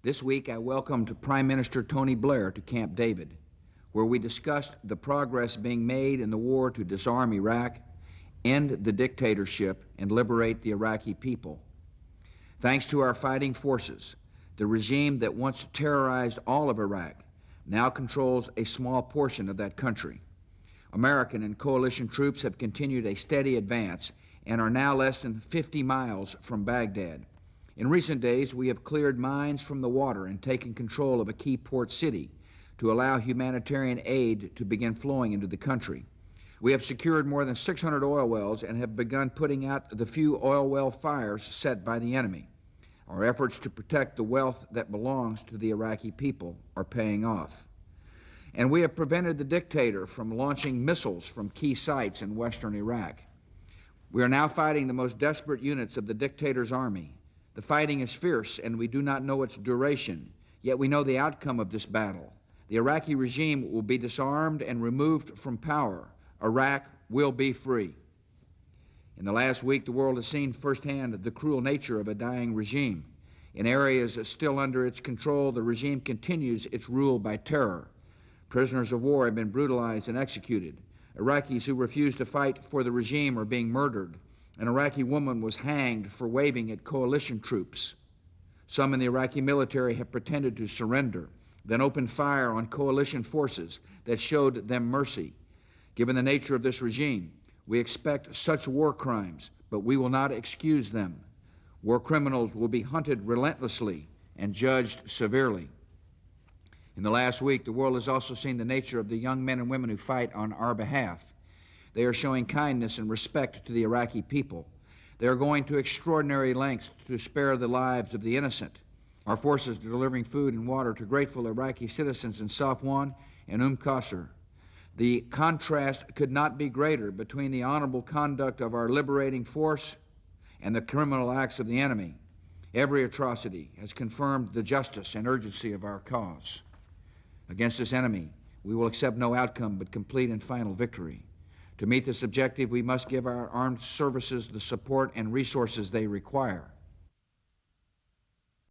This week, I welcomed Prime Minister Tony Blair to Camp David, where we discussed the progress being made in the war to disarm Iraq, end the dictatorship, and liberate the Iraqi people. Thanks to our fighting forces, the regime that once terrorized all of Iraq now controls a small portion of that country. American and coalition troops have continued a steady advance and are now less than 50 miles from Baghdad. In recent days, we have cleared mines from the water and taken control of a key port city to allow humanitarian aid to begin flowing into the country. We have secured more than 600 oil wells and have begun putting out the few oil well fires set by the enemy. Our efforts to protect the wealth that belongs to the Iraqi people are paying off. And we have prevented the dictator from launching missiles from key sites in western Iraq. We are now fighting the most desperate units of the dictator's army. The fighting is fierce, and we do not know its duration, yet we know the outcome of this battle. The Iraqi regime will be disarmed and removed from power. Iraq will be free. In the last week, the world has seen firsthand the cruel nature of a dying regime. In areas still under its control, the regime continues its rule by terror. Prisoners of war have been brutalized and executed. Iraqis who refuse to fight for the regime are being murdered. An Iraqi woman was hanged for waving at coalition troops. Some in the Iraqi military have pretended to surrender, then opened fire on coalition forces that showed them mercy. Given the nature of this regime, we expect such war crimes, but we will not excuse them. War criminals will be hunted relentlessly and judged severely. In the last week, the world has also seen the nature of the young men and women who fight on our behalf. They are showing kindness and respect to the Iraqi people. They are going to extraordinary lengths to spare the lives of the innocent. Our forces are delivering food and water to grateful Iraqi citizens in Safwan and Qasr. The contrast could not be greater between the honorable conduct of our liberating force and the criminal acts of the enemy. Every atrocity has confirmed the justice and urgency of our cause. Against this enemy, we will accept no outcome but complete and final victory. To meet this objective, we must give our armed services the support and resources they require.